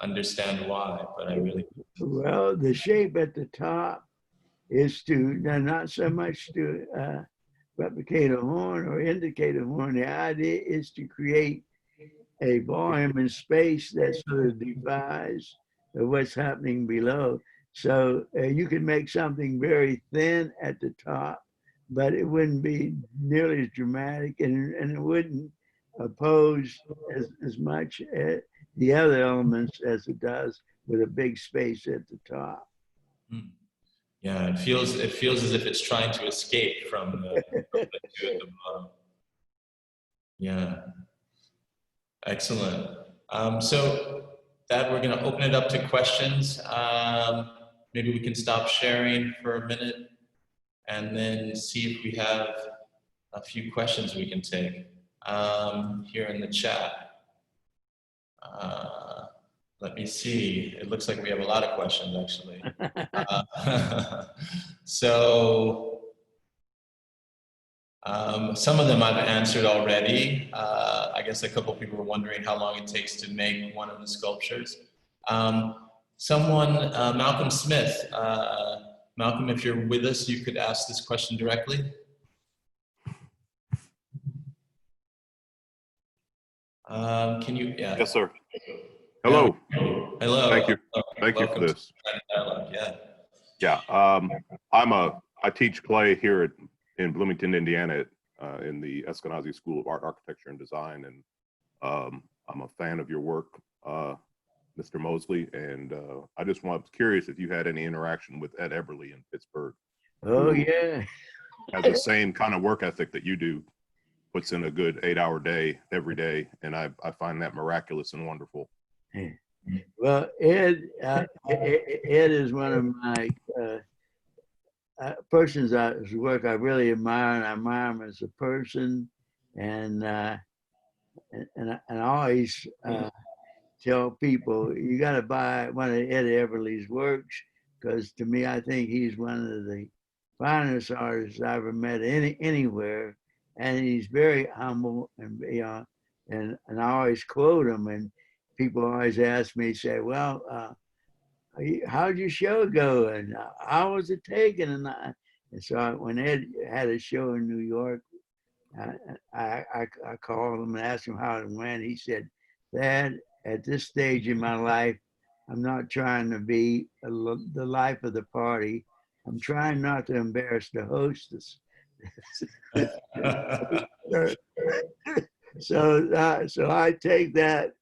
understand why, but I really... Well, the shape at the top is not so much to replicate a horn or indicate a horn. The idea is to create a volume in space that sort of defies what's happening below. So you can make something very thin at the top, but it wouldn't be nearly as dramatic, and it wouldn't oppose as much the other elements as it does with a big space at the top. Hmm. Yeah, it feels as if it's trying to escape from the two at the bottom. Yeah, excellent. So that we're going to open it up to questions. Maybe we can stop sharing for a minute and then see if we have a few questions we can take here in the chat. Let me see. It looks like we have a lot of questions, actually. So some of them I've answered already. I guess a couple of people were wondering how long it takes to make one of the sculptures. Malcolm Smith. Malcolm, if you're with us, you could ask this question directly. Can you? Yeah. Yes, sir. Hello. Hello. Thank you. Thank you for this. Yeah. I teach clay here in Bloomington, Indiana, in the Eskenazi School of Art, Architecture, and Design, and I'm a fan of your work, Mr. Mosley, and I just was curious if you had any interaction with Ed Eberly in Pittsburgh. Oh yeah. Has the same kind of work ethic that you do. Puts in a good 8-hour day every day, and I find that miraculous and wonderful. Well, Ed is one of my persons whose work I really admire, and I admire him as a person, and I always tell people you got to buy one of Ed Eberly's works, because to me, I think he's one of the finest artists I've ever met anywhere. And he's very humble, and and I always quote him. And people always ask me, say, "Well, how'd your show go? And how was it taken?" And so when Ed had a show in New York, I called him and asked him how it went. He said, "Thad, at this stage in my life, I'm not trying to be the life of the party. I'm trying not to embarrass the hostess." So I take that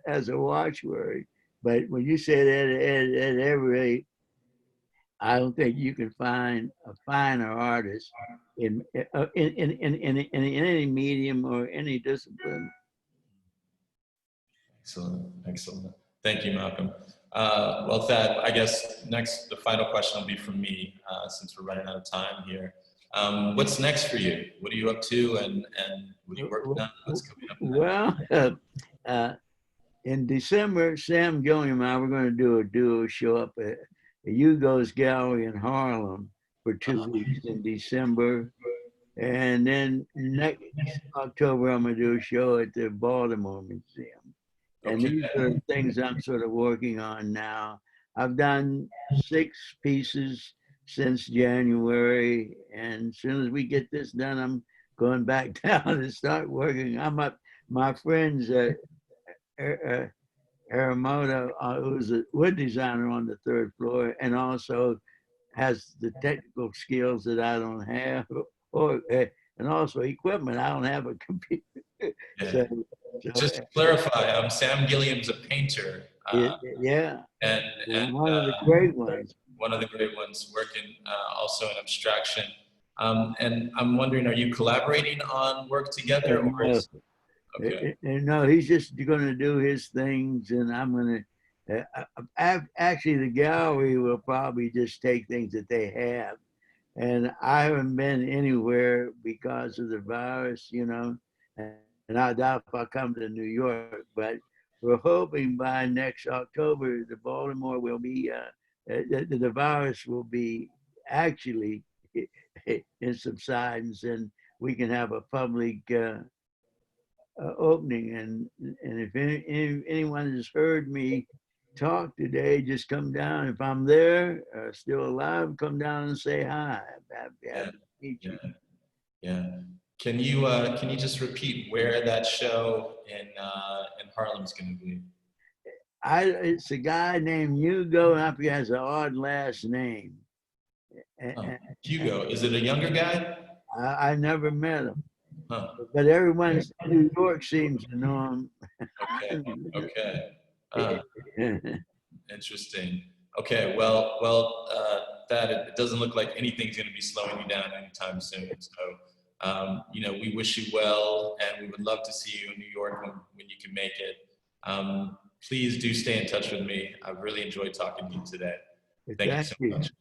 as a watchword. But when you said Ed Eberly, I don't think you can find a finer artist in any medium or any discipline. Excellent. Thank you, Malcolm. Well, Thad, I guess the final question will be from me, since we're running out of time here. What's next for you? What are you up to, and what are you working on? What's coming up? Well, in December, Sam Gilliam and I were going to do a duo show up at Hugo's Gallery in Harlem for 2 weeks in December. And then next October, I'm going to do a show at the Baltimore Museum. And these are things I'm sort of working on now. I've done 6 pieces since January, and as soon as we get this done, I'm going back down and start working. I'm up. My friends, Aramoto, who's a wood designer on the 3rd floor, and also has the technical skills that I don't have, and also equipment. I don't have a computer. Yeah. Just to clarify, Sam Gilliam's a painter. Yeah. And one of the great ones. One of the great ones, working also in abstraction. And I'm wondering, are you collaborating on work together? No, he's just going to do his things, and I'm going to. Actually, the gallery will probably just take things that they have, and I haven't been anywhere because of the virus, and I doubt if I come to New York, but we're hoping by next October, the Baltimore will be. The virus will be actually in subsidence, and we can have a public opening. And if anyone has heard me talk today, just come down. If I'm there, still alive, come down and say hi. Happy to meet you. Yeah. Can you just repeat where that show in Harlem is going to be? It's a guy named Hugo, and I forget, has an odd last name. Hugo, is it a younger guy? I never met him. Huh. But everyone in New York seems to know him. Okay. Interesting. Okay. Well, that it doesn't look like anything's going to be slowing you down anytime soon. So, you know, we wish you well, and we would love to see you in New York when you can make it. Please do stay in touch with me. I've really enjoyed talking to you today. Thank you so much.